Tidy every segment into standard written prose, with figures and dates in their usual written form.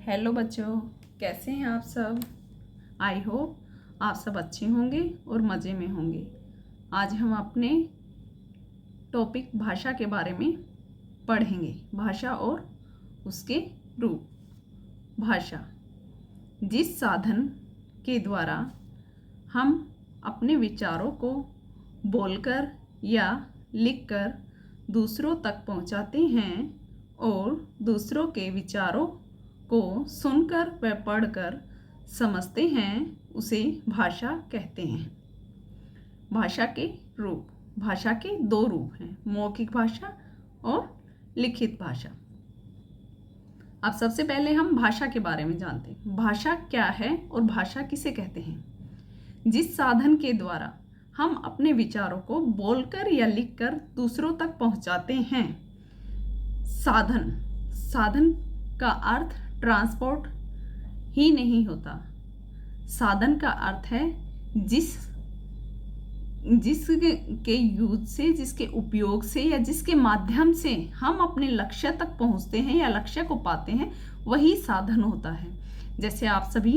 Hello बच्चों, कैसे हैं आप सब। आई होप आप सब अच्छे होंगे और मज़े में होंगे। आज हम अपने टॉपिक भाषा के बारे में पढ़ेंगे। भाषा और उसके रूप। भाषा जिस साधन के द्वारा हम अपने विचारों को बोलकर या लिखकर दूसरों तक पहुंचाते हैं और दूसरों के विचारों को सुनकर व पढ़कर समझते हैं, उसे भाषा कहते हैं। भाषा के रूप। भाषा के दो रूप हैं, मौखिक भाषा और लिखित भाषा। अब सबसे पहले हम भाषा के बारे में जानते हैं। भाषा क्या है और भाषा किसे कहते हैं। जिस साधन के द्वारा हम अपने विचारों को बोलकर या लिखकर दूसरों तक पहुंचाते हैं। साधन का अर्थ ट्रांसपोर्ट ही नहीं होता। साधन का अर्थ है जिसके यूज से, जिसके उपयोग से या जिसके माध्यम से हम अपने लक्ष्य तक पहुंचते हैं या लक्ष्य को पाते हैं, वही साधन होता है। जैसे आप सभी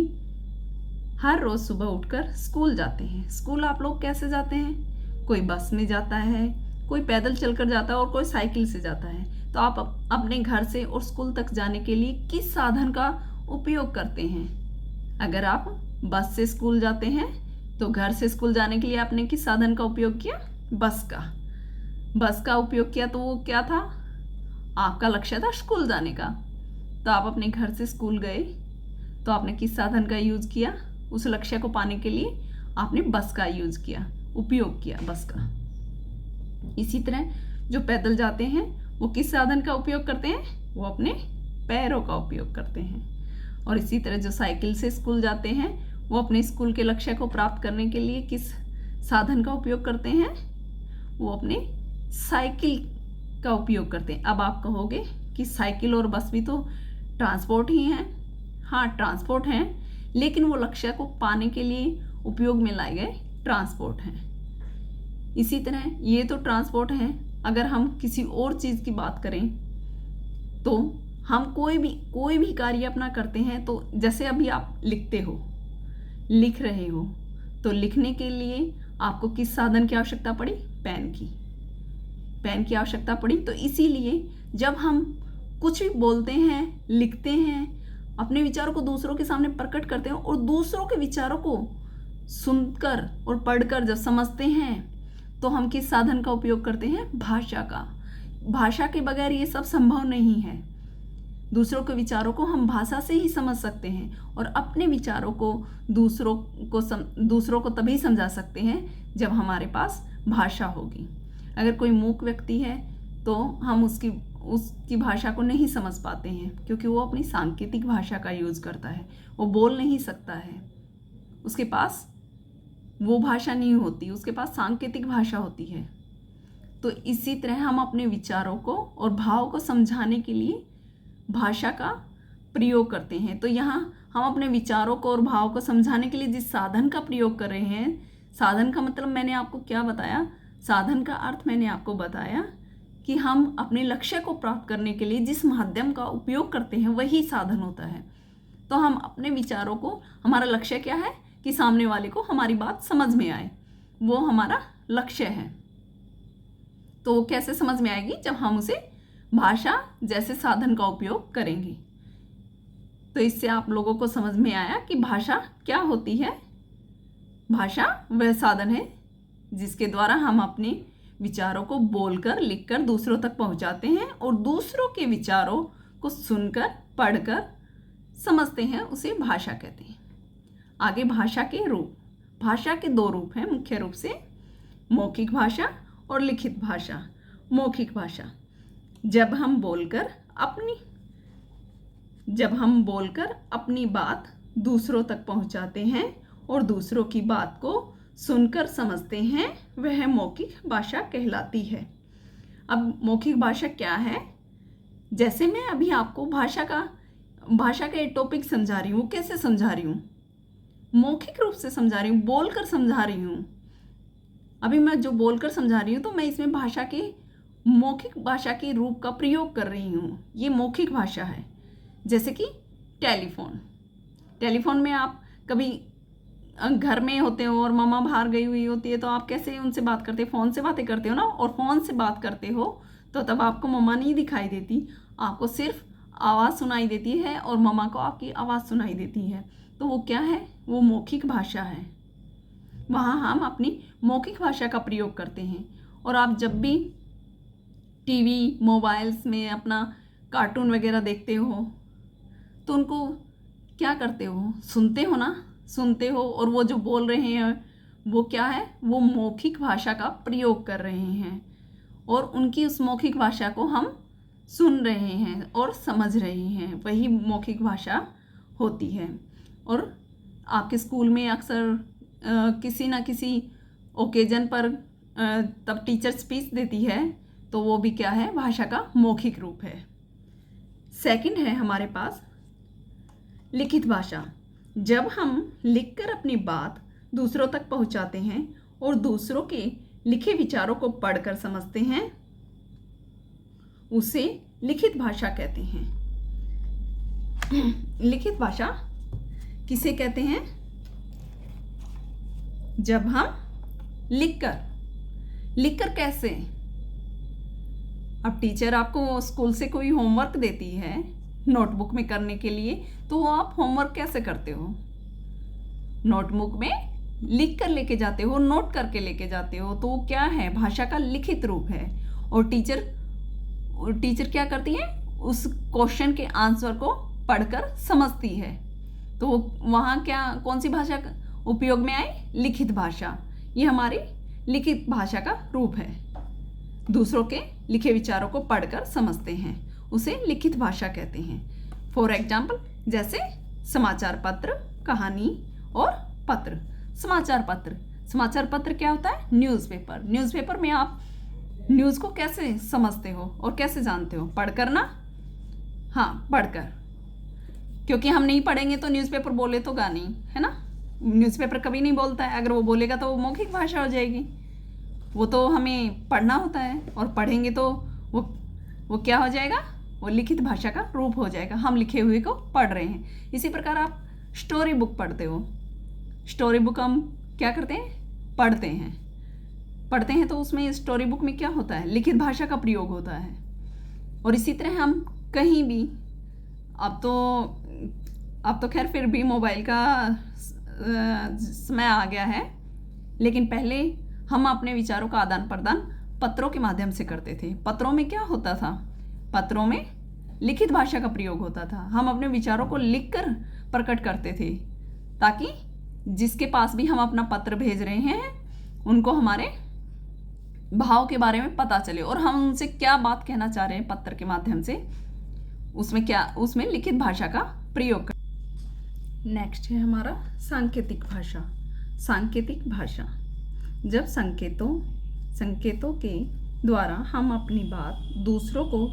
हर रोज सुबह उठकर स्कूल जाते हैं। स्कूल आप लोग कैसे जाते हैं? कोई बस में जाता है, कोई पैदल चलकर जाता है और कोई साइकिल से जाता है। तो आप अपने घर से और स्कूल तक जाने के लिए किस साधन का उपयोग करते हैं? अगर आप बस से स्कूल जाते हैं तो घर से स्कूल जाने के लिए आपने किस साधन का उपयोग किया? बस का उपयोग किया। तो वो क्या था? आपका लक्ष्य था स्कूल जाने का। तो आप अपने घर से स्कूल गए तो आपने किस साधन का यूज किया? उस लक्ष्य को पाने के लिए आपने बस का यूज किया, उपयोग किया बस का। इसी तरह जो पैदल जाते हैं वो किस साधन का उपयोग करते हैं? वो अपने पैरों का उपयोग करते हैं। और इसी तरह जो साइकिल से स्कूल जाते हैं वो अपने स्कूल के लक्ष्य को प्राप्त करने के लिए किस साधन का उपयोग करते हैं? वो अपने साइकिल का उपयोग करते हैं। अब आप कहोगे कि साइकिल और बस भी तो ट्रांसपोर्ट ही हैं। हाँ, ट्रांसपोर्ट हैं, लेकिन वो लक्ष्य को पाने के लिए उपयोग में लाए गए ट्रांसपोर्ट हैं। इसी तरह ये तो ट्रांसपोर्ट हैं। अगर हम किसी और चीज़ की बात करें तो हम कोई भी कार्य अपना करते हैं, तो जैसे अभी आप लिख रहे हो, तो लिखने के लिए आपको किस साधन की आवश्यकता पड़ी? पेन की आवश्यकता पड़ी। तो इसीलिए जब हम कुछ भी बोलते हैं, लिखते हैं, अपने विचारों को दूसरों के सामने प्रकट करते हैं और दूसरों के विचारों को सुनकर और पढ़कर जब समझते हैं, तो हम किस साधन का उपयोग करते हैं? भाषा का। भाषा के बगैर ये सब संभव नहीं है। दूसरों के विचारों को हम भाषा से ही समझ सकते हैं और अपने विचारों को दूसरों को तभी समझा सकते हैं जब हमारे पास भाषा होगी। अगर कोई मूक व्यक्ति है तो हम उसकी भाषा को नहीं समझ पाते हैं, क्योंकि वो अपनी सांकेतिक भाषा का यूज करता है। वो बोल नहीं सकता है, उसके पास वो भाषा नहीं होती, उसके पास सांकेतिक भाषा होती है। तो इसी तरह हम अपने विचारों को और भाव को समझाने के लिए भाषा का प्रयोग करते हैं। तो यहाँ हम अपने विचारों को और भाव को समझाने के लिए जिस साधन का प्रयोग कर रहे हैं, साधन का मतलब मैंने आपको क्या बताया? साधन का अर्थ मैंने आपको बताया कि हम अपने लक्ष्य को प्राप्त करने के लिए जिस माध्यम का उपयोग करते हैं वही साधन होता है। तो हम अपने विचारों को, हमारा लक्ष्य क्या है कि सामने वाले को हमारी बात समझ में आए, वो हमारा लक्ष्य है। तो वो कैसे समझ में आएगी? जब हम उसे भाषा जैसे साधन का उपयोग करेंगे। तो इससे आप लोगों को समझ में आया कि भाषा क्या होती है। भाषा वह साधन है जिसके द्वारा हम अपने विचारों को बोलकर, लिखकर दूसरों तक पहुंचाते हैं और दूसरों के विचारों को सुनकर, पढ़कर समझते हैं, उसे भाषा कहते हैं। आगे भाषा के रूप। भाषा के दो रूप हैं मुख्य रूप से, मौखिक भाषा और लिखित भाषा। मौखिक भाषा जब हम बोलकर अपनी बात दूसरों तक पहुंचाते हैं और दूसरों की बात को सुनकर समझते हैं, वह मौखिक भाषा कहलाती है। अब मौखिक भाषा क्या है? जैसे मैं अभी आपको भाषा का एक टॉपिक समझा रही हूँ। कैसे समझा रही हूँ? मौखिक रूप से समझा रही हूँ, बोलकर समझा रही हूँ। अभी मैं जो बोलकर समझा रही हूँ तो मैं इसमें मौखिक भाषा के रूप का प्रयोग कर रही हूँ। ये मौखिक भाषा है। जैसे कि टेलीफोन। टेलीफोन में आप कभी घर में होते हो और मम्मा बाहर गई हुई होती है तो आप कैसे उनसे बात करते हो? फ़ोन से बातें करते हो ना। और फ़ोन से बात करते हो तो तब आपको मम्मा नहीं दिखाई देती, आपको सिर्फ आवाज़ सुनाई देती है और मम्मा को आपकी आवाज़ सुनाई देती है। तो वो क्या है? वो मौखिक भाषा है। वहाँ हम अपनी मौखिक भाषा का प्रयोग करते हैं। और आप जब भी टीवी मोबाइल्स में अपना कार्टून वगैरह देखते हो तो उनको क्या करते हो? सुनते हो ना, सुनते हो। और वो जो बोल रहे हैं वो क्या है? वो मौखिक भाषा का प्रयोग कर रहे हैं और उनकी उस मौखिक भाषा को हम सुन रहे हैं और समझ रहे हैं, वही मौखिक भाषा होती है। और आपके स्कूल में अक्सर किसी ना किसी ओकेजन पर तब टीचर स्पीच देती है तो वो भी क्या है? भाषा का मौखिक रूप है। सेकंड है हमारे पास लिखित भाषा। जब हम लिखकर अपनी बात दूसरों तक पहुंचाते हैं और दूसरों के लिखे विचारों को पढ़कर समझते हैं, उसे लिखित भाषा कहते हैं। लिखित भाषा किसे कहते हैं? जब हम लिखकर कैसे? अब टीचर आपको स्कूल से कोई होमवर्क देती है नोटबुक में करने के लिए, तो वो आप होमवर्क कैसे करते हो? नोटबुक में लिख कर लेके जाते हो, नोट करके लेके जाते हो। तो वो क्या है? भाषा का लिखित रूप है। और टीचर क्या करती है? उस क्वेश्चन के आंसर को पढ़कर समझती है। तो वहाँ क्या कौन सी भाषा उपयोग में आई? लिखित भाषा। ये हमारी लिखित भाषा का रूप है। दूसरों के लिखे विचारों को पढ़कर समझते हैं, उसे लिखित भाषा कहते हैं। फॉर एग्जाम्पल, जैसे समाचार पत्र, कहानी और पत्र। समाचार पत्र क्या होता है? न्यूज़पेपर। न्यूज़पेपर में आप न्यूज़ को कैसे समझते हो और कैसे जानते हो? पढ़कर ना। हाँ, पढ़कर, क्योंकि हम नहीं पढ़ेंगे तो न्यूज़पेपर बोले तो गा नहीं, है ना। न्यूज़पेपर कभी नहीं बोलता है, अगर वो बोलेगा तो वो मौखिक भाषा हो जाएगी। वो तो हमें पढ़ना होता है और पढ़ेंगे तो वो क्या हो जाएगा? वो लिखित भाषा का रूप हो जाएगा। हम लिखे हुए को पढ़ रहे हैं। इसी प्रकार आप स्टोरी बुक पढ़ते हो। स्टोरी बुक हम क्या करते हैं? पढ़ते हैं तो उसमें स्टोरी बुक में क्या होता है? लिखित भाषा का प्रयोग होता है। और इसी तरह हम कहीं भी, अब तो खैर फिर भी मोबाइल का समय आ गया है, लेकिन पहले हम अपने विचारों का आदान प्रदान पत्रों के माध्यम से करते थे। पत्रों में क्या होता था? पत्रों में लिखित भाषा का प्रयोग होता था। हम अपने विचारों को लिखकर प्रकट करते थे ताकि जिसके पास भी हम अपना पत्र भेज रहे हैं उनको हमारे भाव के बारे में पता चले और हम उनसे क्या बात कहना चाह रहे हैं पत्र के माध्यम से, उसमें लिखित भाषा का प्रयोग कर। नेक्स्ट है हमारा सांकेतिक भाषा। सांकेतिक भाषा, जब संकेतों के द्वारा हम अपनी बात दूसरों को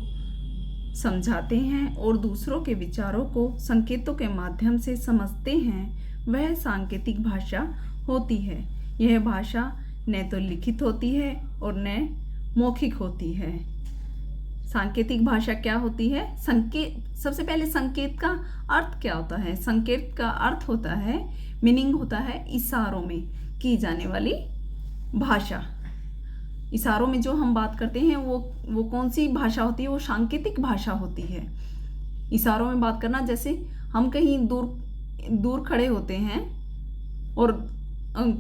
समझाते हैं और दूसरों के विचारों को संकेतों के माध्यम से समझते हैं, वह सांकेतिक भाषा होती है। यह भाषा न तो लिखित होती है और न मौखिक होती है। सांकेतिक भाषा क्या होती है? सबसे पहले संकेत का अर्थ क्या होता है? संकेत का अर्थ होता है, मीनिंग होता है इशारों में की जाने वाली भाषा। इशारों में जो हम बात करते हैं वो कौन सी भाषा होती है? वो सांकेतिक भाषा होती है। इशारों में बात करना, जैसे हम कहीं दूर खड़े होते हैं और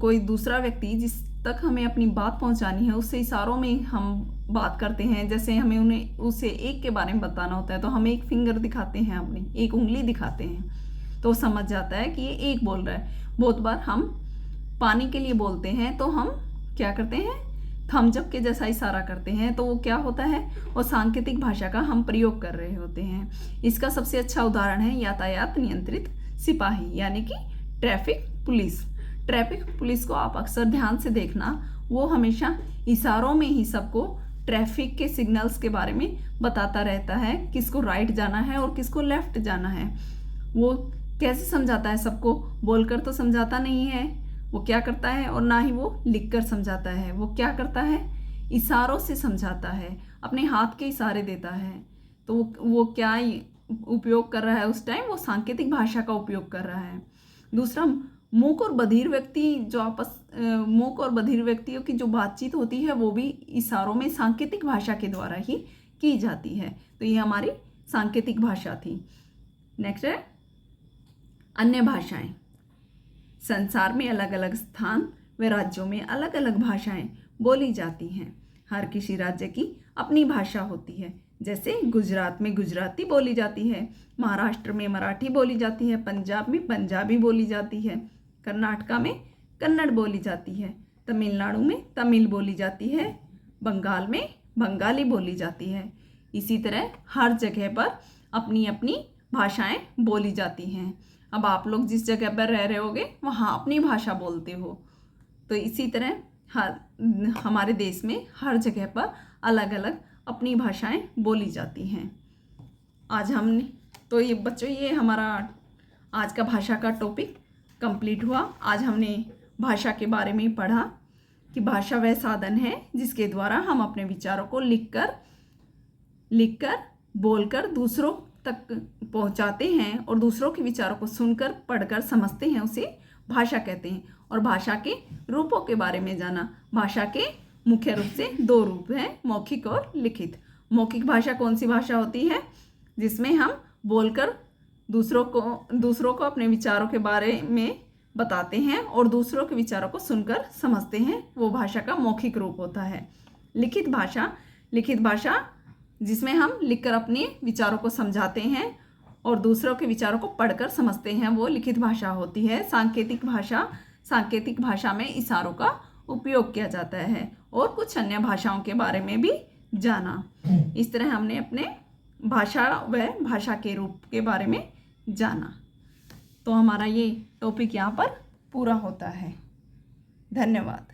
कोई दूसरा व्यक्ति जिस तक हमें अपनी बात पहुंचानी है उससे इशारों में हम बात करते हैं। जैसे हमें उसे एक के बारे में बताना होता है तो हम एक फिंगर दिखाते हैं, अपनी एक उंगली दिखाते हैं, तो समझ जाता है कि ये एक बोल रहा है। बहुत बार हम पानी के लिए बोलते हैं तो हम क्या करते हैं? थम्स अप के जैसा इशारा करते हैं, तो वो क्या होता है? वो सांकेतिक भाषा का हम प्रयोग कर रहे होते हैं। इसका सबसे अच्छा उदाहरण है यातायात नियंत्रित सिपाही, यानी कि ट्रैफिक पुलिस। ट्रैफिक पुलिस को आप अक्सर ध्यान से देखना, वो हमेशा इशारों में ही सबको ट्रैफिक के सिग्नल्स के बारे में बताता रहता है, किसको राइट जाना है और किसको लेफ्ट जाना है। वो कैसे समझाता है सबको? बोलकर तो समझाता नहीं है, वो क्या करता है, और ना ही वो लिखकर समझाता है। वो क्या करता है? इशारों से समझाता है, अपने हाथ के इशारे देता है। तो वो क्या उपयोग कर रहा है उस टाइम वो सांकेतिक भाषा का उपयोग कर रहा है। दूसरा, मूक और बधिर व्यक्ति जो मूक और बधिर व्यक्तियों की जो बातचीत होती है वो भी इशारों में सांकेतिक भाषा के द्वारा ही की जाती है। तो ये हमारी सांकेतिक भाषा थी। नेक्स्ट है अन्य भाषाएं। संसार में अलग अलग स्थान व राज्यों में अलग अलग भाषाएं बोली जाती हैं। हर किसी राज्य की अपनी भाषा होती है। जैसे गुजरात में गुजराती बोली जाती है, महाराष्ट्र में मराठी बोली जाती है, पंजाब में पंजाबी बोली जाती है, कर्नाटका में कन्नड़ बोली जाती है, तमिलनाडु में तमिल बोली जाती है, बंगाल में बंगाली बोली जाती है। इसी तरह हर जगह पर अपनी अपनी भाषाएं बोली जाती हैं। अब आप लोग जिस जगह पर रह रहे होगे वहाँ अपनी भाषा बोलते हो। तो इसी तरह हमारे देश में हर जगह पर अलग अलग अपनी भाषाएं बोली जाती हैं। आज हमने तो ये बच्चों ये हमारा आज का भाषा का टॉपिक कंप्लीट हुआ। आज हमने भाषा के बारे में पढ़ा कि भाषा वह साधन है जिसके द्वारा हम अपने विचारों को लिखकर बोलकर दूसरों तक पहुंचाते हैं और दूसरों के विचारों को सुनकर पढ़कर समझते हैं, उसे भाषा कहते हैं। और भाषा के रूपों के बारे में जाना। भाषा के मुख्य रूप से 2 रूप हैं, मौखिक और लिखित। मौखिक भाषा कौन सी भाषा होती है? जिसमें हम बोलकर दूसरों को अपने विचारों के बारे में बताते हैं और दूसरों के विचारों को सुनकर समझते हैं, वो भाषा का मौखिक रूप होता है। लिखित भाषा जिसमें हम लिखकर अपने विचारों को समझाते हैं और दूसरों के विचारों को पढ़कर समझते हैं, वो लिखित भाषा होती है। सांकेतिक भाषा में इशारों का उपयोग किया जाता है और कुछ अन्य भाषाओं के बारे में भी जाना। इस तरह हमने अपने भाषा व भाषा के रूप के बारे में जाना। तो हमारा ये टॉपिक यहाँ पर पूरा होता है। धन्यवाद।